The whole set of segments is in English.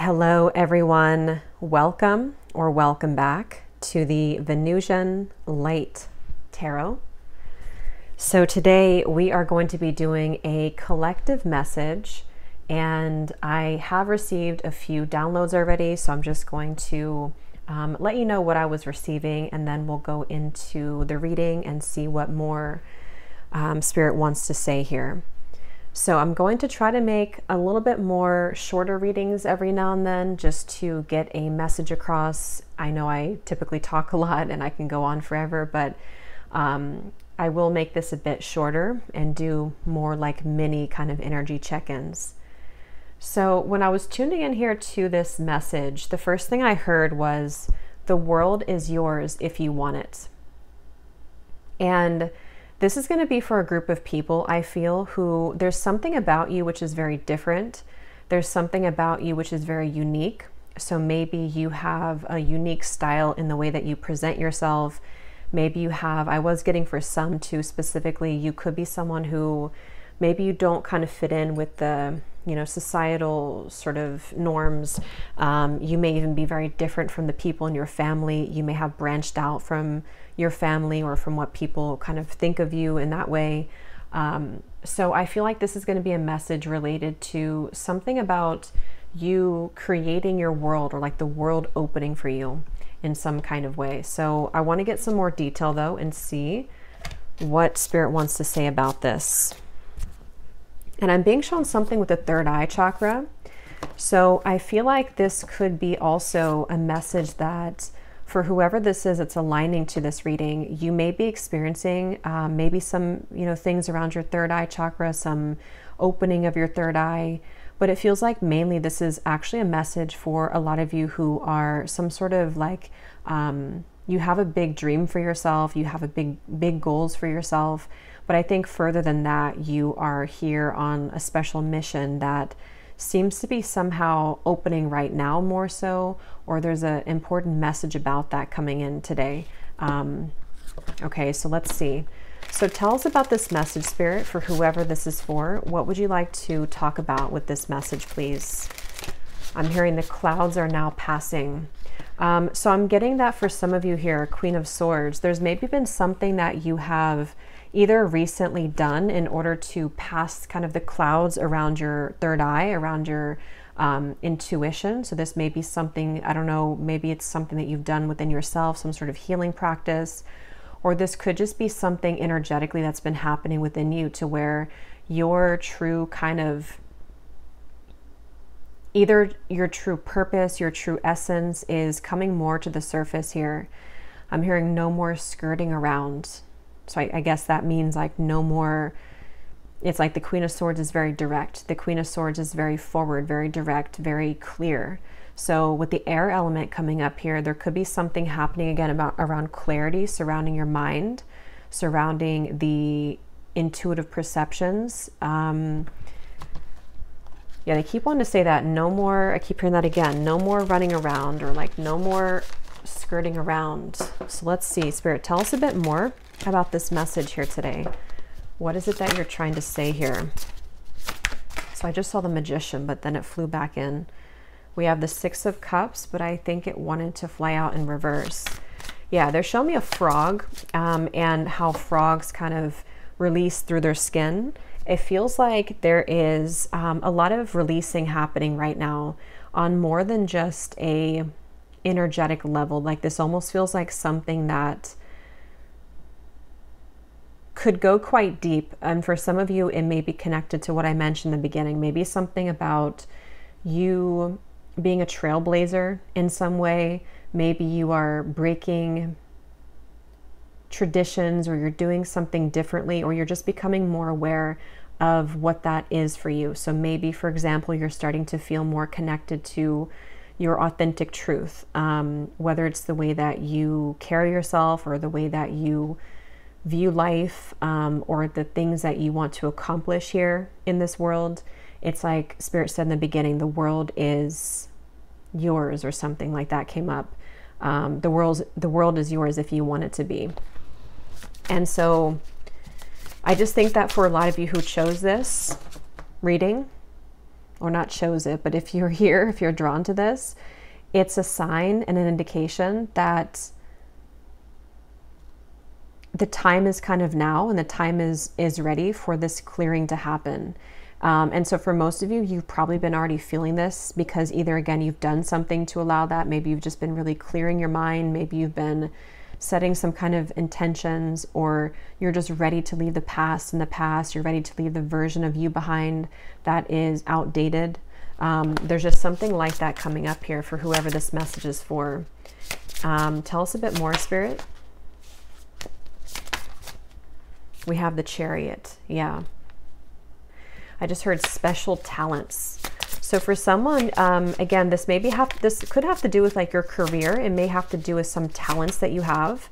Hello everyone, welcome or welcome back to the Venusian Light Tarot. So today we are going to be doing a collective message, and I have received a few downloads already, so I'm just going to let you know what I was receiving, and then we'll go into the reading and see what more Spirit wants to say here. So I'm going to try to make a little bit more shorter readings every now and then just to get a message across. I know I typically talk a lot and I can go on forever, but I will make this a bit shorter and do more like mini kind of energy check-ins. So when I was tuning in here to this message, the first thing I heard was, the world is yours if you want it. And this is going to be for a group of people, I feel, who there's something about you which is very different. There's something about you which is very unique. So maybe you have a unique style in the way that you present yourself. Maybe you have, I was getting for some too specifically, you could be someone who maybe you don't kind of fit in with the, societal sort of norms. You may even be very different from the people in your family. You may have branched out from your family or from what people kind of think of you in that way. So I feel like this is going to be a message related to something about you creating your world, or like the world opening for you in some kind of way. So I want to get some more detail though and see what Spirit wants to say about this. And I'm being shown something with the third eye chakra. So I feel like this could be also a message that for whoever this is, it's aligning to this reading, you may be experiencing maybe some, things around your third eye chakra, some opening of your third eye. But it feels like mainly this is actually a message for a lot of you who are some sort of like, you have a big dream for yourself, you have a big goals for yourself. But I think further than that, you are here on a special mission that seems to be somehow opening right now more so, or there's an important message about that coming in today. Okay, so let's see. So tell us about this message, Spirit, for whoever this is for. What would you like to talk about with this message, please? I'm hearing the clouds are now passing. So I'm getting that for some of you here, Queen of Swords, there's maybe been something that you have either recently done in order to pass kind of the clouds around your third eye, around your intuition. So this may be something, I don't know, maybe it's something that you've done within yourself, some sort of healing practice, or this could just be something energetically that's been happening within you to where your true kind of, either your true purpose, your true essence is coming more to the surface here. I'm hearing no more skirting around. So I guess that means like no more, it's like the Queen of Swords is very direct. The Queen of Swords is very forward, very direct, very clear. So with the air element coming up here, there could be something happening again around clarity, surrounding your mind, surrounding the intuitive perceptions. Yeah, they keep wanting to say that no more, I keep hearing that again, no more running around, or like no more skirting around. So let's see, Spirit, tell us a bit more about this message here today. What is it that you're trying to say here? So I just saw the Magician, but then it flew back in. We have the Six of Cups, but I think it wanted to fly out in reverse. Yeah, they're showing me a frog and how frogs kind of release through their skin. It feels like there is a lot of releasing happening right now on more than just a energetic level. Like this almost feels like something that could go quite deep. And for some of you, it may be connected to what I mentioned in the beginning. Maybe something about you being a trailblazer in some way. Maybe you are breaking traditions, or you're doing something differently, or you're just becoming more aware of what that is for you. So maybe, for example, you're starting to feel more connected to your authentic truth, whether it's the way that you carry yourself, or the way that you view life, or the things that you want to accomplish here in this world. It's like Spirit said in the beginning, the world is yours, or something like that came up. The world is yours if you want it to be. And so I just think that for a lot of you who chose this reading, or not chose it, but if you're here, if you're drawn to this, it's a sign and an indication that the time is kind of now, and the time is ready for this clearing to happen. And so for most of you, you've probably been already feeling this, because either, again, you've done something to allow that. Maybe you've just been really clearing your mind. Maybe you've been setting some kind of intentions, or you're just ready to leave the past in the past. You're ready to leave the version of you behind that is outdated. There's just something like that coming up here for whoever this message is for. Tell us a bit more, Spirit. We have the Chariot. Yeah. I just heard special talents. So for someone, again, this could have to do with like your career. It may have to do with some talents that you have.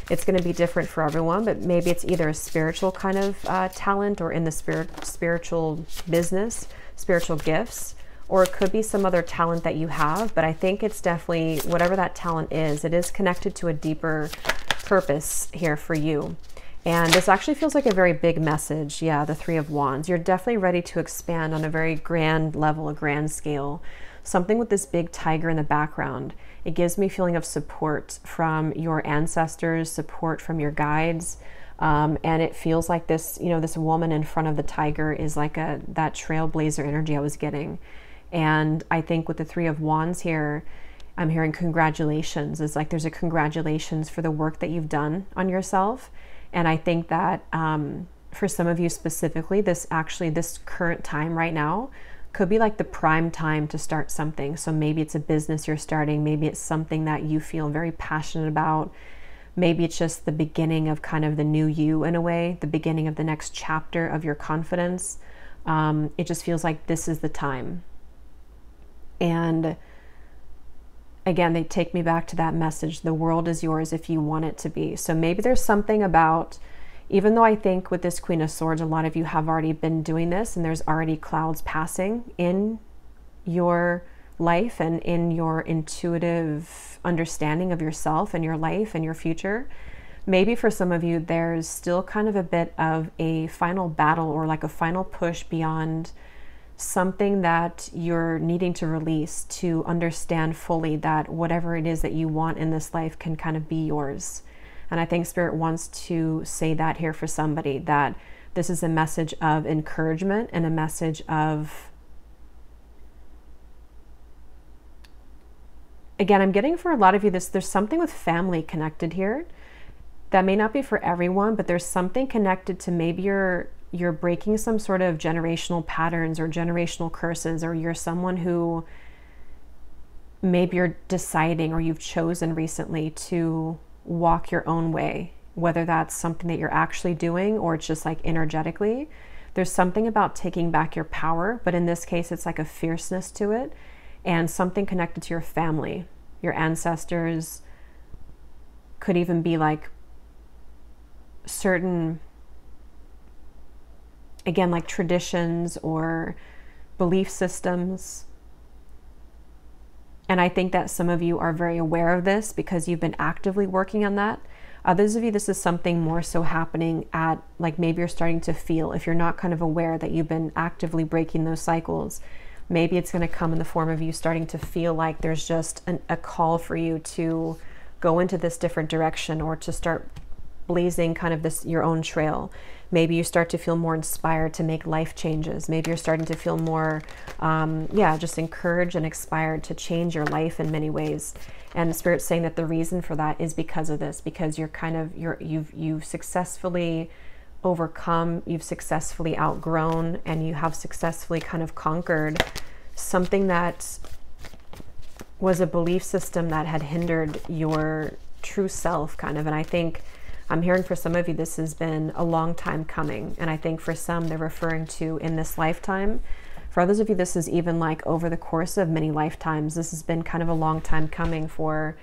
It's going to be different for everyone, but maybe it's either a spiritual kind of talent, or in the spiritual business, spiritual gifts, or it could be some other talent that you have. But I think it's definitely, whatever that talent is, it is connected to a deeper purpose here for you. And this actually feels like a very big message. Yeah, the Three of Wands. You're definitely ready to expand on a very grand level, a grand scale. Something with this big tiger in the background. It gives me a feeling of support from your ancestors, support from your guides. And it feels like this, you know, this woman in front of the tiger is like that trailblazer energy I was getting. And I think with the Three of Wands here, I'm hearing congratulations. It's like there's a congratulations for the work that you've done on yourself. And I think that for some of you specifically, this current time right now could be like the prime time to start something. So maybe it's a business you're starting. Maybe it's something that you feel very passionate about. Maybe it's just the beginning of kind of the new you in a way, the beginning of the next chapter of your confidence. It just feels like this is the time. And again, they take me back to that message. The world is yours if you want it to be. So maybe there's something about, even though I think with this Queen of Swords, a lot of you have already been doing this, and there's already clouds passing in your life and in your intuitive understanding of yourself and your life and your future. Maybe for some of you, there's still kind of a bit of a final battle, or like a final push beyond something that you're needing to release, to understand fully that whatever it is that you want in this life can kind of be yours. And I think Spirit wants to say that here for somebody, that this is a message of encouragement and a message of, again, I'm getting for a lot of you this, there's something with family connected here. That may not be for everyone, but there's something connected to maybe you're breaking some sort of generational patterns or generational curses, or you're someone who maybe you're deciding, or you've chosen recently to walk your own way, whether that's something that you're actually doing or it's just like energetically. There's something about taking back your power, but in this case, it's like a fierceness to it, and something connected to your family, your ancestors. Could even be like certain, again, like traditions or belief systems. And I think that some of you are very aware of this because you've been actively working on that. Others of you, this is something more so happening at, like, maybe you're starting to feel, if you're not kind of aware that you've been actively breaking those cycles, maybe it's going to come in the form of you starting to feel like there's just a call for you to go into this different direction, or to start blazing kind of this your own trail. Maybe you start to feel more inspired to make life changes. Maybe you're starting to feel more, just encouraged and inspired to change your life in many ways. And the Spirit's saying that the reason for that is because of this, because you've successfully overcome, you've successfully outgrown, and you have successfully kind of conquered something that was a belief system that had hindered your true self, kind of. And I think I'm hearing for some of you, this has been a long time coming. And I think for some, they're referring to in this lifetime. For others of you, this is even like over the course of many lifetimes. This has been kind of a long time coming for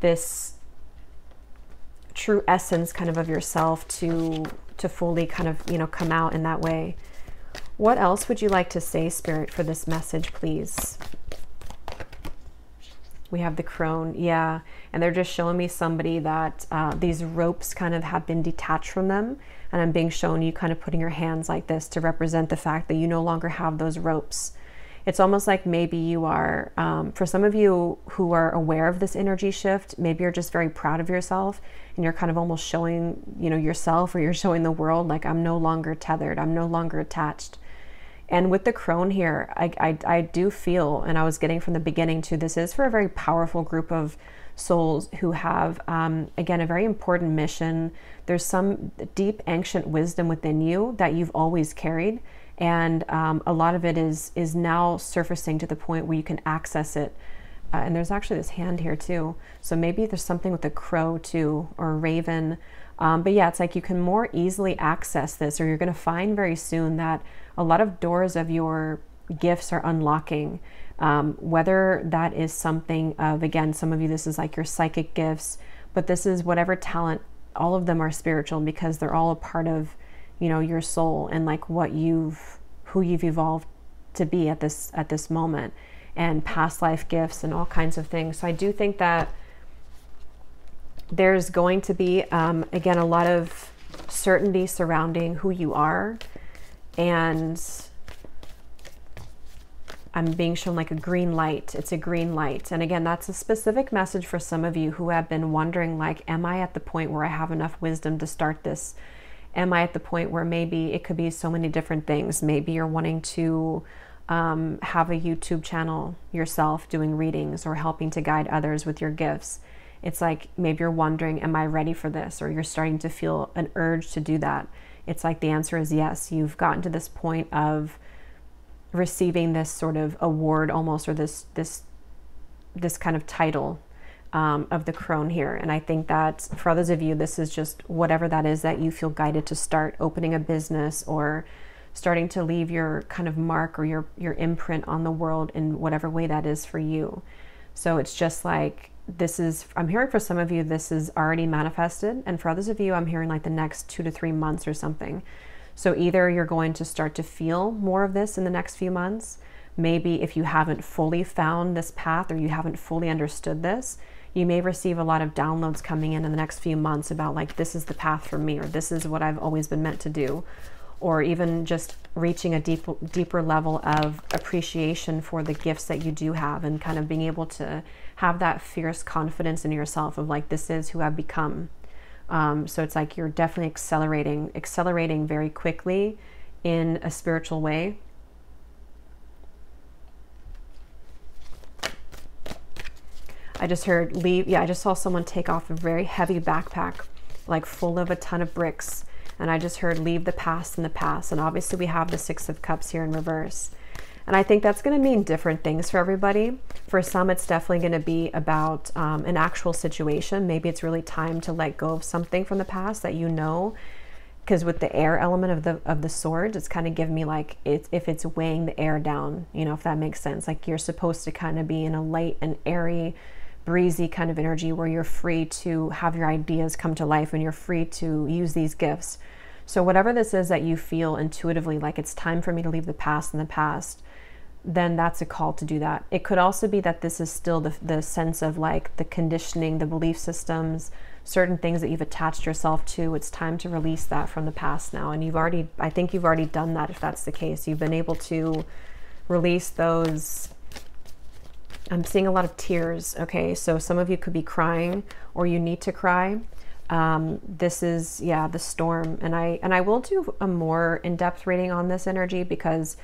this true essence kind of yourself to fully kind of, come out in that way. What else would you like to say, Spirit, for this message, please? We have the crone, yeah. And they're just showing me somebody that these ropes kind of have been detached from them. And I'm being shown you kind of putting your hands like this to represent the fact that you no longer have those ropes. It's almost like maybe you are, for some of you who are aware of this energy shift, maybe you're just very proud of yourself and you're kind of almost showing, you know, yourself, or you're showing the world, like, I'm no longer tethered, I'm no longer attached. And with the crone here, I do feel, and I was getting from the beginning too, this is for a very powerful group of souls who have, again, a very important mission. There's some deep ancient wisdom within you that you've always carried. And a lot of it is now surfacing to the point where you can access it. And there's actually this hand here too. So maybe there's something with a crow too, or a raven. But yeah, it's like you can more easily access this, or you're going to find very soon that a lot of doors of your gifts are unlocking. Whether that is something of, again, some of you, this is like your psychic gifts, but this is whatever talent, all of them are spiritual because they're all a part of, you know, your soul and like who you've evolved to be at this moment, and past life gifts and all kinds of things. So I do think that there's going to be, again, a lot of certainty surrounding who you are. And I'm being shown like a green light. It's a green light. And again, that's a specific message for some of you who have been wondering, like, am I at the point where I have enough wisdom to start this? Am I at the point where maybe it could be so many different things? Maybe you're wanting to have a YouTube channel yourself doing readings or helping to guide others with your gifts. It's like maybe you're wondering, am I ready for this? Or you're starting to feel an urge to do that. It's like the answer is yes. You've gotten to this point of receiving this sort of award almost, or this kind of title of the crone here. And I think that for others of you, this is just whatever that is that you feel guided to start, opening a business or starting to leave your kind of mark or your imprint on the world in whatever way that is for you. So it's just like, this is, I'm hearing for some of you, this is already manifested. And for others of you, I'm hearing like the next 2 to 3 months or something. So either you're going to start to feel more of this in the next few months. Maybe if you haven't fully found this path or you haven't fully understood this, you may receive a lot of downloads coming in the next few months about like, this is the path for me, or this is what I've always been meant to do. Or even just reaching a deeper level of appreciation for the gifts that you do have, and kind of being able to have that fierce confidence in yourself of like, this is who I've become. So it's like you're definitely accelerating very quickly in a spiritual way. I just heard leave. Yeah, I just saw someone take off a very heavy backpack, like full of a ton of bricks. And I just heard leave the past in the past. And obviously we have the 6 of Cups here in reverse. And I think that's going to mean different things for everybody. For some, it's definitely going to be about an actual situation. Maybe it's really time to let go of something from the past that you know. Because with the air element of the swords, it's kind of giving me like, if it's weighing the air down, you know, if that makes sense. Like you're supposed to kind of be in a light and airy, breezy kind of energy where you're free to have your ideas come to life and you're free to use these gifts. So whatever this is that you feel intuitively like it's time for me to leave the past in the past, then that's a call to do that. It could also be that this is still the sense of like the conditioning, the belief systems, certain things that you've attached yourself to. It's time to release that from the past now. And I think you've already done that if that's the case. You've been able to release those. I'm seeing a lot of tears. Okay, so some of you could be crying or you need to cry. This is, yeah, the storm. And I will do a more in-depth reading on this energy because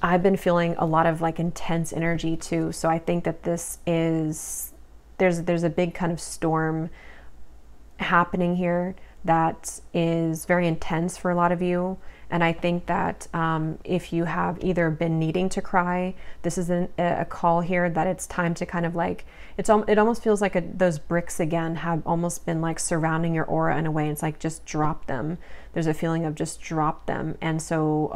I've been feeling a lot of like intense energy too. So I think that this is, there's a big kind of storm happening here that is very intense for a lot of you. And I think that if you have either been needing to cry, this is a call here that it's time to kind of like, it almost feels like those bricks again have almost been like surrounding your aura in a way. It's like, just drop them. There's a feeling of just drop them. And so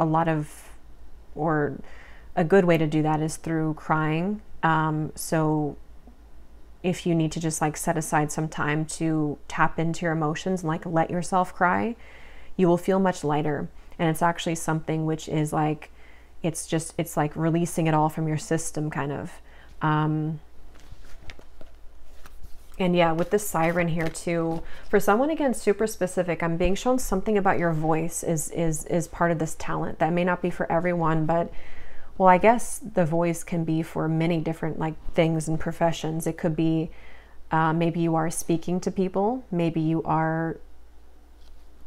a good way to do that is through crying. So if you need to just like set aside some time to tap into your emotions and like let yourself cry, you will feel much lighter. And it's actually something which is like, it's like releasing it all from your system kind of. And yeah, with the siren here too, for someone, again, super specific, I'm being shown something about your voice is part of this talent. That may not be for everyone, but well, I guess the voice can be for many different like things and professions. It could be maybe you are speaking to people, maybe you are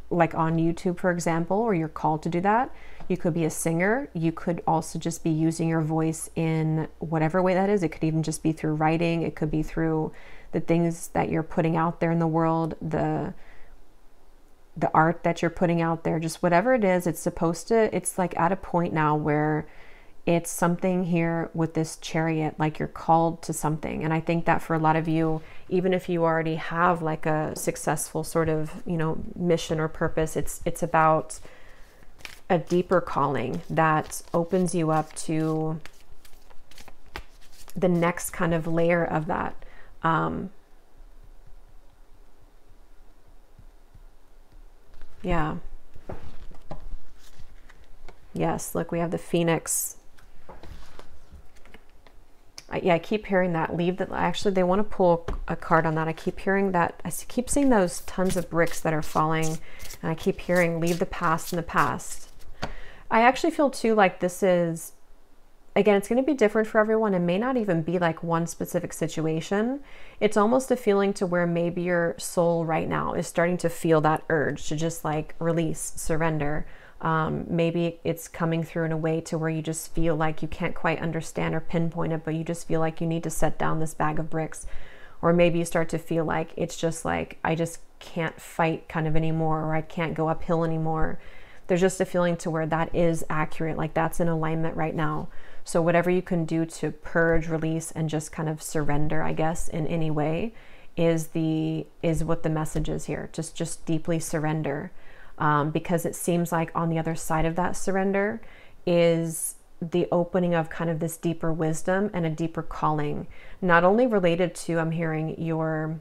like on YouTube, for example, or you're called to do that. You could be a singer. You could also just be using your voice in whatever way that is. It could even just be through writing. It could be through the things that you're putting out there in the world, the art that you're putting out there, just whatever it is. It's like at a point now where it's something here with this Chariot, like you're called to something. And I think that for a lot of you, even if you already have like a successful sort of, you know, mission or purpose, it's about a deeper calling that opens you up to the next kind of layer of that. Yeah. Yes, look, we have the Phoenix. Yeah, I keep hearing that. Leave that. Actually, they want to pull a card on that. I keep hearing that. I keep seeing those tons of bricks that are falling. And I keep hearing, leave the past in the past. I actually feel too like this is, again, it's going to be different for everyone. It may not even be like one specific situation. It's almost a feeling to where maybe your soul right now is starting to feel that urge to just like release, surrender. Maybe it's coming through in a way to where you just feel like you can't quite understand or pinpoint it, but you just feel like you need to set down this bag of bricks. Or maybe you start to feel like it's just like, I just can't fight kind of anymore, or I can't go uphill anymore. There's just a feeling to where that is accurate, like that's in alignment right now. So whatever you can do to purge, release, and just kind of surrender, I guess, in any way is what the message is here. Just deeply surrender. Because it seems like on the other side of that surrender is the opening of kind of this deeper wisdom and a deeper calling, not only related to, I'm hearing, your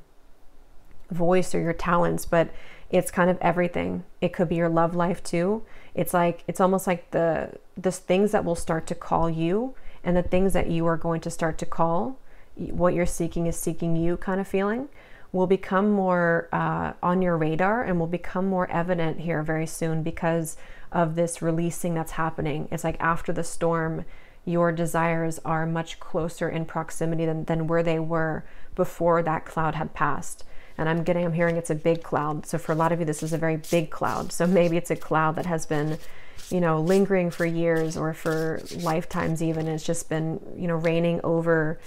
voice or your talents, but it's kind of everything. It could be your love life too. It's like, it's almost like the things that will start to call you, and the things that you are going to start to call, what you're seeking is seeking you kind of feeling, will become more on your radar and will become more evident here very soon because of this releasing that's happening. It's like after the storm, your desires are much closer in proximity than where they were before that cloud had passed. And I'm hearing it's a big cloud. So for a lot of you, this is a very big cloud. So maybe it's a cloud that has been, you know, lingering for years or for lifetimes even. It's just been, you know, reigning over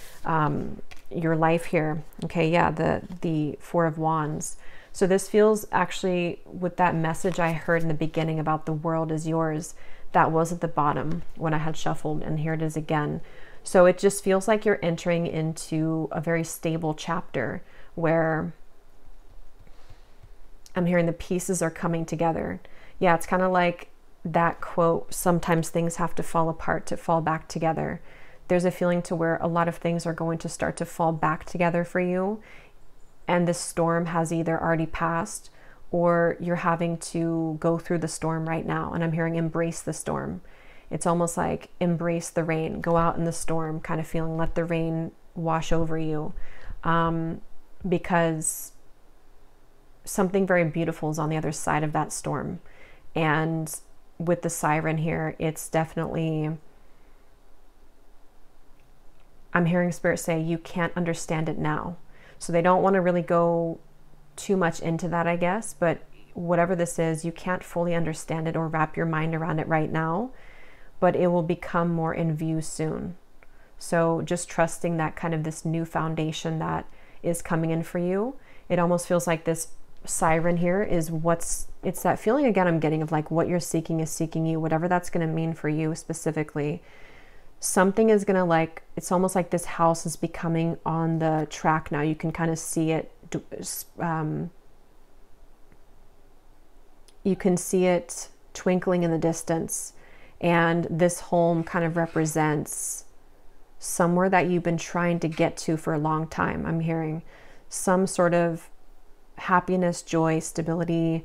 your life here. Okay, yeah, the Four of Wands. So this feels actually, with that message I heard in the beginning about the world is yours, that was at the bottom when I had shuffled, and here it is again. So it just feels like you're entering into a very stable chapter where I'm hearing the pieces are coming together. Yeah, it's kind of like that quote, sometimes things have to fall apart to fall back together. There's a feeling to where a lot of things are going to start to fall back together for you. And this storm has either already passed or you're having to go through the storm right now. And I'm hearing embrace the storm. It's almost like embrace the rain, go out in the storm kind of feeling, let the rain wash over you. Because something very beautiful is on the other side of that storm. And with the siren here, it's definitely, I'm hearing Spirit say you can't understand it now. So they don't want to really go too much into that, I guess, but whatever this is, you can't fully understand it or wrap your mind around it right now, but it will become more in view soon. So just trusting that kind of this new foundation that is coming in for you. It almost feels like this siren here is it's that feeling again I'm getting of like what you're seeking is seeking you, whatever that's going to mean for you specifically. Something is going to, like, it's almost like this house is becoming on the track now. You can kind of see it. You can see it twinkling in the distance. And this home kind of represents somewhere that you've been trying to get to for a long time. I'm hearing some sort of happiness, joy, stability,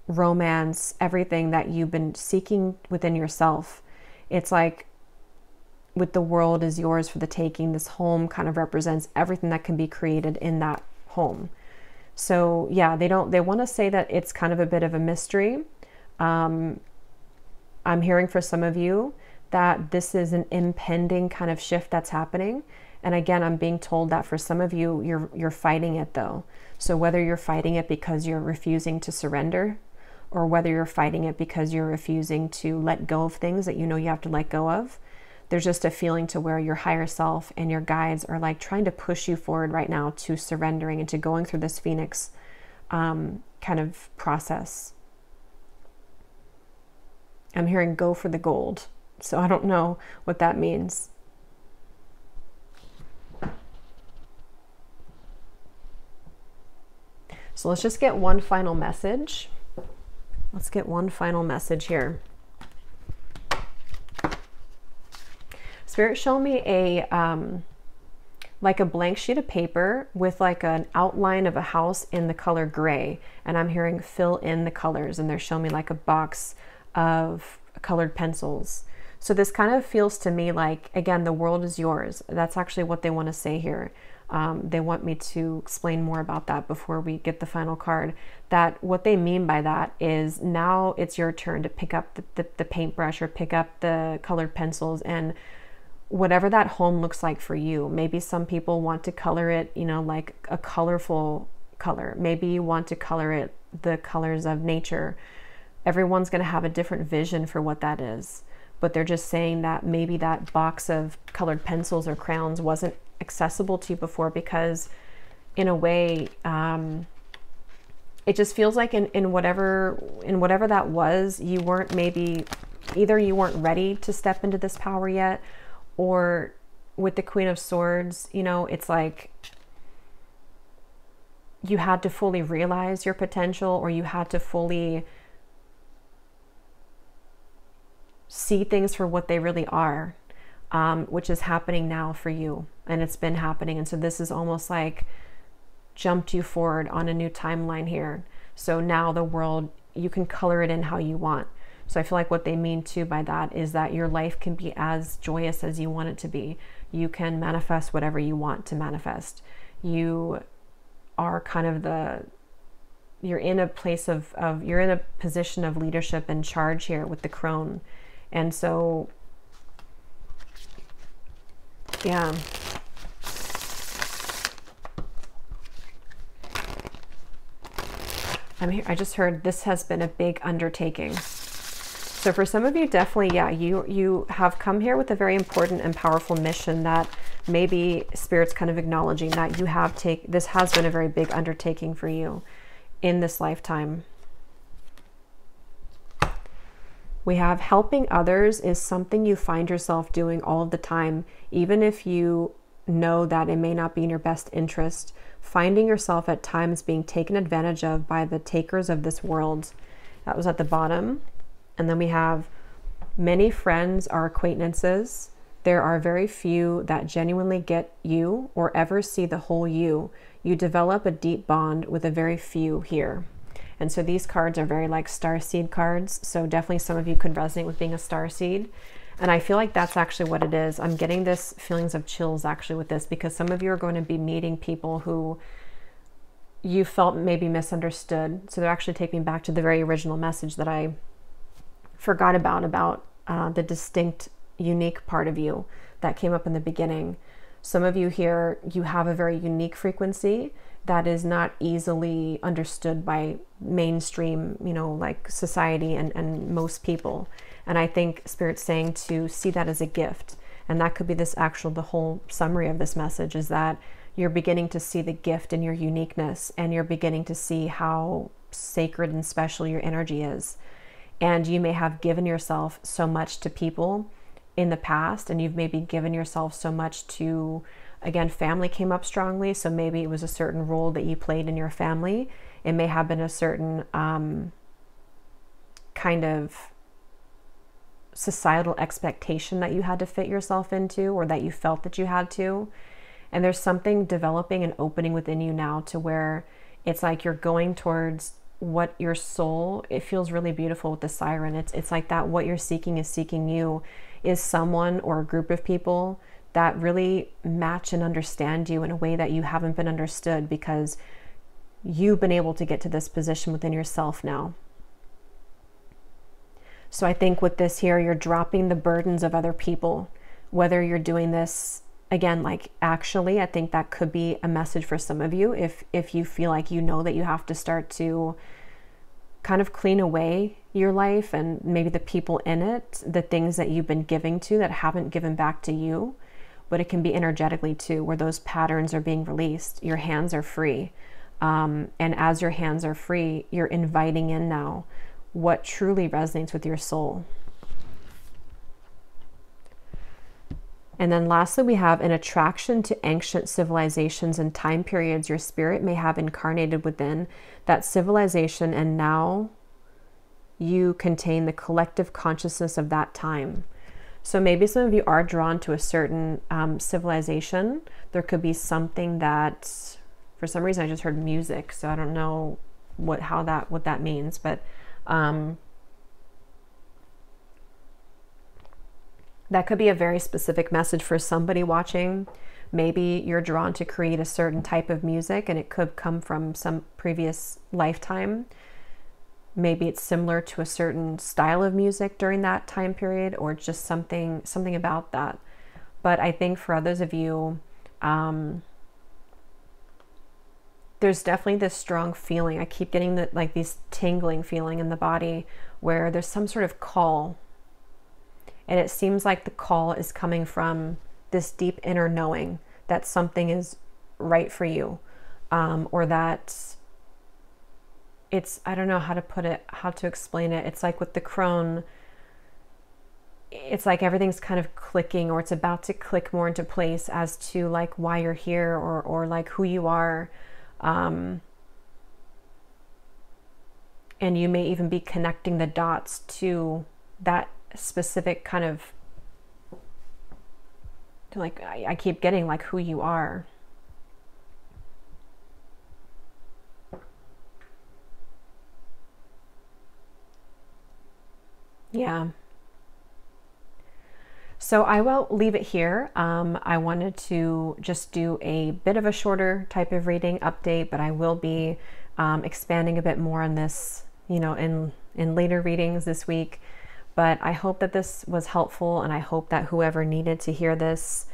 romance, everything that you've been seeking within yourself. It's like with the world is yours for the taking, this home kind of represents everything that can be created in that home. So yeah, they want to say that it's kind of a bit of a mystery. I'm hearing for some of you that this is an impending kind of shift that's happening. And again, I'm being told that for some of you, you're fighting it though. So whether you're fighting it because you're refusing to surrender, or whether you're fighting it because you're refusing to let go of things that you know you have to let go of, there's just a feeling to where your higher self and your guides are like trying to push you forward right now to surrendering and to going through this Phoenix kind of process. I'm hearing go for the gold. So I don't know what that means. So let's just get one final message. Let's get one final message here. Spirit, show me a like a blank sheet of paper with like an outline of a house in the color gray. And I'm hearing fill in the colors, and they're showing me like a box of colored pencils. So this kind of feels to me like, again, the world is yours. That's actually what they want to say here. They want me to explain more about that before we get the final card. That what they mean by that is now it's your turn to pick up the paintbrush or pick up the colored pencils, and whatever that home looks like for you. Maybe some people want to color it, you know, like a colorful color. Maybe you want to color it the colors of nature. Everyone's going to have a different vision for what that is. But they're just saying that maybe that box of colored pencils or crayons wasn't accessible to you before, because in a way, it just feels like in whatever that was, you weren't, maybe either you weren't ready to step into this power yet, or with the Queen of Swords, you know, it's like you had to fully realize your potential, or you had to fully see things for what they really are, which is happening now for you. And it's been happening. And so this is almost like jumped you forward on a new timeline here. So now the world, you can color it in how you want. So I feel like what they mean too by that is that your life can be as joyous as you want it to be. You can manifest whatever you want to manifest. You are kind of you're in a place you're in a position of leadership and charge here with the crone. And so, yeah. I'm here. I just heard this has been a big undertaking. So for some of you, definitely, yeah, you have come here with a very important and powerful mission that maybe Spirit's kind of acknowledging that you have this has been a very big undertaking for you in this lifetime. We have helping others is something you find yourself doing all of the time, even if you know that it may not be in your best interest. Finding yourself at times being taken advantage of by the takers of this world. That was at the bottom. And then we have many friends are acquaintances. There are very few that genuinely get you or ever see the whole you. You develop a deep bond with a very few here. And so these cards are very like starseed cards. So definitely some of you could resonate with being a starseed. And I feel like that's actually what it is. I'm getting this feelings of chills actually with this, because some of you are going to be meeting people who you felt maybe misunderstood. So they're actually taking me back to the very original message that I forgot about the distinct, unique part of you that came up in the beginning. Some of you here, you have a very unique frequency that is not easily understood by mainstream, you know, like society and most people. And I think Spirit's saying to see that as a gift. And that could be the whole summary of this message is that you're beginning to see the gift in your uniqueness, and you're beginning to see how sacred and special your energy is. And you may have given yourself so much to people in the past, and you've maybe given yourself so much to, again, family came up strongly. So maybe it was a certain role that you played in your family. It may have been a certain kind of societal expectation that you had to fit yourself into, or that you felt that you had to. And there's something developing and opening within you now to where it's like you're going towards what your soul, it feels really beautiful with the siren. It's like that what you're seeking is seeking you, is someone or a group of people that really match and understand you in a way that you haven't been understood, because you've been able to get to this position within yourself now. So I think with this here, you're dropping the burdens of other people, whether you're doing this, again, like actually, I think that could be a message for some of you. If you feel like you know that you have to start to kind of clean away your life and maybe the people in it, the things that you've been giving to that haven't given back to you, but it can be energetically too, where those patterns are being released. Your hands are free. And as your hands are free, you're inviting in now what truly resonates with your soul. And then lastly, we have an attraction to ancient civilizations and time periods your spirit may have incarnated within that civilization, and now you contain the collective consciousness of that time. So maybe some of you are drawn to a certain civilization. There could be something that, for some reason, I just heard music, so I don't know what that means, but that could be a very specific message for somebody watching. Maybe you're drawn to create a certain type of music, and it could come from some previous lifetime. Maybe it's similar to a certain style of music during that time period, or just something about that. But I think for others of you, there's definitely this strong feeling. I keep getting like this tingling feeling in the body where there's some sort of call. And it seems like the call is coming from this deep inner knowing that something is right for you, or that it's, I don't know how to put it, how to explain it. It's like with the crone, it's like everything's kind of clicking, or it's about to click more into place as to like why you're here, or like who you are. And you may even be connecting the dots to that specific kind of, like, I keep getting like who you are. Yeah. So I will leave it here. I wanted to just do a bit of a shorter type of reading update, but I will be expanding a bit more on this, you know, in later readings this week. But I hope that this was helpful, and I hope that whoever needed to hear this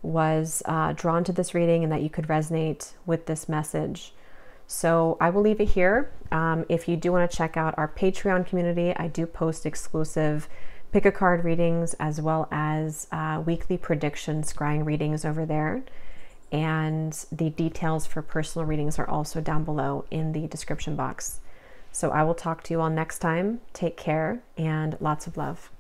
was drawn to this reading, and that you could resonate with this message. So I will leave it here. If you do want to check out our Patreon community, I do post exclusive pick a card readings, as well as weekly prediction scrying readings over there. And the details for personal readings are also down below in the description box. So I will talk to you all next time. Take care and lots of love.